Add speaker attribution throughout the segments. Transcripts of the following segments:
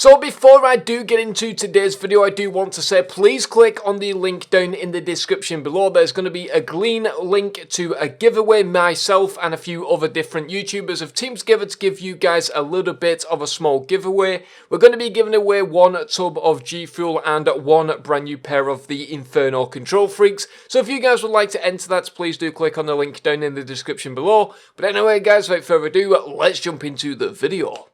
Speaker 1: So before I do get into today's video, I do want to say please click on the link down in the description below. There's going to be a green link to a giveaway. Myself and a few other different YouTubers have teamed together to give you guys a little bit of a small giveaway. We're going to be giving away one tub of G Fuel and one brand new pair of the Inferno Control Freaks. So if you guys would like to enter that, please do click on the link down in the description below. But anyway guys, without further ado, let's jump into the video.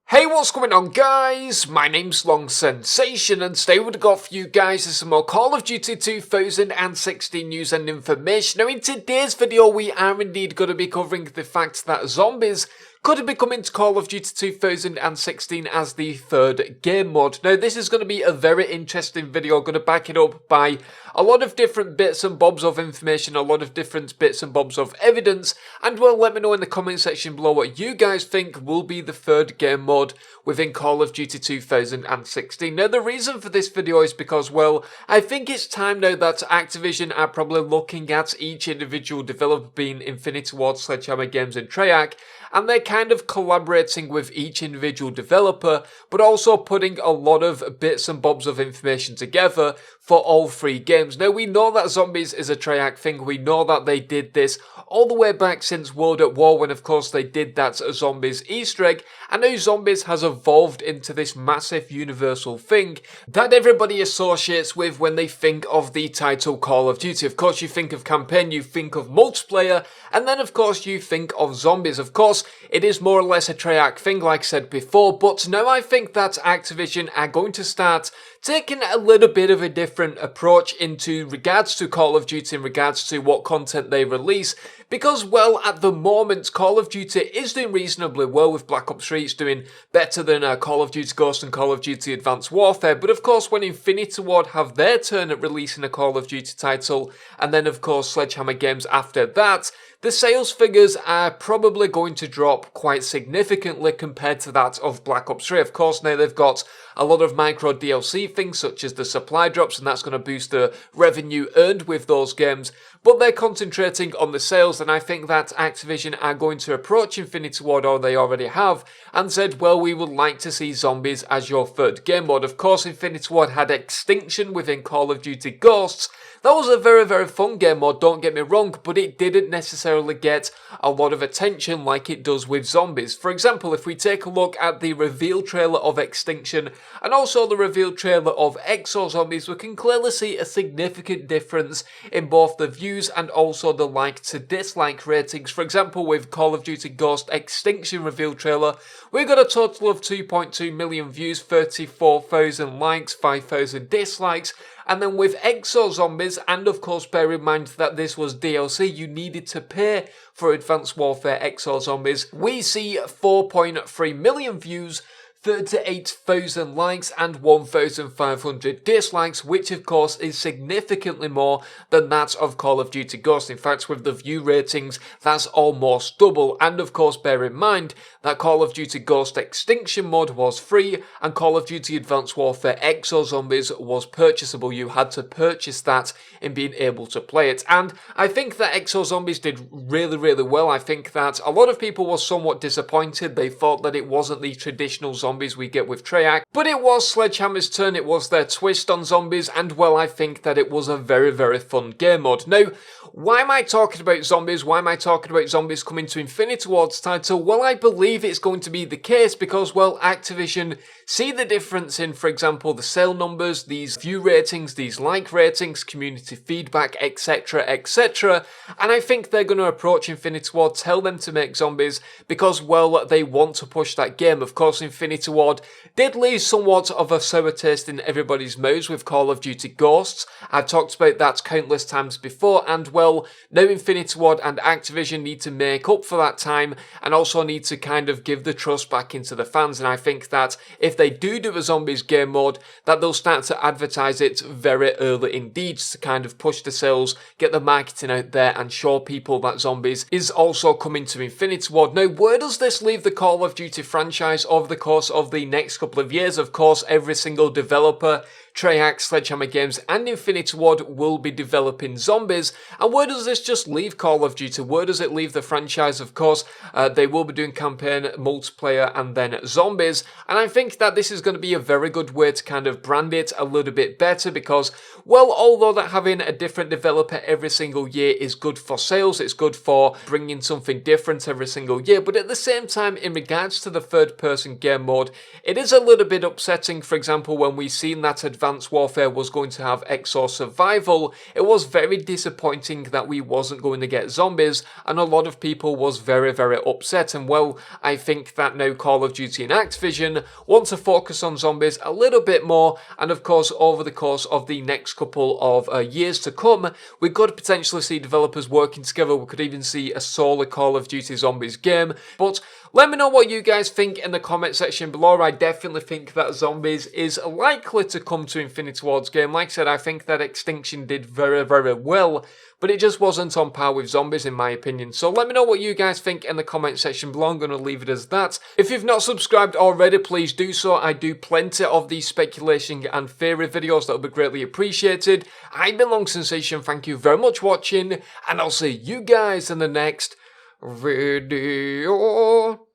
Speaker 1: Hey, what's going on guys? My name's Long Sensation and today we've got for you guys some more Call of Duty 2016 news and information. Now in today's video we are indeed going to be covering the fact that zombies could be coming to Call of Duty 2016 as the third game mode. Now this is going to be a very interesting video, going to back it up by a lot of different bits and bobs of information, a lot of different bits and bobs of evidence, and well, let me know in the comment section below what you guys think will be the third game mode within Call of Duty 2016. Now the reason for this video is because, well, I think it's time now that Activision are probably looking at each individual developer, being Infinity Ward, Sledgehammer Games and Treyarch, and they're kind of collaborating with each individual developer, but also putting a lot of bits and bobs of information together for all three games. Now we know that zombies is a Treyarch thing, we know that they did this all the way back since World at War, when of course they did that zombies Easter egg, and now zombies has evolved into this massive universal thing that everybody associates with when they think of the title Call of Duty. Of course you think of campaign, you think of multiplayer, and then of course you think of zombies. Of course it is more or less a Treyarch thing like I said before, but now I think that Activision are going to start taking a little bit of a different approach into regards to Call of Duty, in regards to what content they release, because well, at the moment Call of Duty is doing reasonably well with Black Ops 3. It's doing better than Call of Duty Ghosts and Call of Duty Advanced Warfare, but of course when Infinity Ward have their turn at releasing a Call of Duty title, and then of course Sledgehammer Games after that, the sales figures are probably going to drop quite significantly compared to that of Black Ops 3. Of course, now they've got a lot of micro DLC things such as the supply drops, and that's going to boost the revenue earned with those games, but they're concentrating on the sales, and I think that Activision are going to approach Infinity Ward, or they already have, and said, well, we would like to see zombies as your third game mode. Of course, Infinity Ward had Extinction within Call of Duty Ghosts. That was a very, very fun game mode, don't get me wrong, but it didn't necessarily get a lot of attention like it does with zombies. For example, if we take a look at the reveal trailer of Extinction and also the reveal trailer of Exo Zombies, we can clearly see a significant difference in both the views and also the like to dislike ratings. For example, with Call of Duty Ghost Extinction reveal trailer, we got a total of 2.2 million views, 34,000 likes, 5,000 dislikes. And then with Exo Zombies, and of course bear in mind that this was DLC, you needed to pay for Advanced Warfare Exo Zombies, we see 4.3 million views, 38,000 likes and 1,500 dislikes, which of course is significantly more than that of Call of Duty Ghosts. In fact, with the view ratings, that's almost double. And of course, bear in mind that Call of Duty Ghost Extinction mode was free and Call of Duty Advanced Warfare Exo Zombies was purchasable. You had to purchase that in being able to play it. And I think that Exo Zombies did really, really well. I think that a lot of people were somewhat disappointed. They thought that it wasn't the traditional zombies we get with Treyarch, but it was Sledgehammer's turn, it was their twist on zombies, and well, I think that it was a very, very fun game mode. Now, why am I talking about zombies? Why am I talking about zombies coming to Infinity Ward's title? Well, I believe it's going to be the case because, well, Activision see the difference in, for example, the sale numbers, these view ratings, these like ratings, community feedback, etc, etc, and I think they're going to approach Infinity Ward, tell them to make zombies because, well, they want to push that game. Of course, Infinity Ward did leave somewhat of a sour taste in everybody's mouths with Call of Duty Ghosts. I've talked about that countless times before, and well, now Infinity Ward and Activision need to make up for that time and also need to kind of give the trust back into the fans, and I think that if they do a zombies game mode, that they'll start to advertise it very early indeed to kind of push the sales, get the marketing out there and show people that zombies is also coming to Infinity Ward. Now, where does this leave the Call of Duty franchise over the course of the next couple of years. Of course, every single developer, Treyarch, Sledgehammer Games and Infinity Ward will be developing zombies. And where does this just leave Call of Duty? Where does it leave the franchise? Of course, they will be doing campaign, multiplayer and then zombies. And I think that this is going to be a very good way to kind of brand it a little bit better because, well, although that having a different developer every single year is good for sales, it's good for bringing something different every single year, but at the same time, in regards to the third-person game mode, it is a little bit upsetting. For example, when we seen that Advanced Warfare was going to have XO Survival, it was very disappointing that we wasn't going to get zombies, and a lot of people was very, very upset. And well, I think that now Call of Duty and Activision want to focus on zombies a little bit more, and of course, over the course of the next couple of years to come, we could potentially see developers working together. We could even see a solo Call of Duty Zombies game. But let me know what you guys think in the comment section below. I definitely think that Zombies is likely to come to Infinity Ward's game. Like I said, I think that Extinction did very, very well, but it just wasn't on par with Zombies in my opinion. So let me know what you guys think in the comment section below. I'm going to leave it as that. If you've not subscribed already, please do so. I do plenty of these speculation and theory videos that will be greatly appreciated. I've been Long Sensation. Thank you very much for watching, and I'll see you guys in the next video.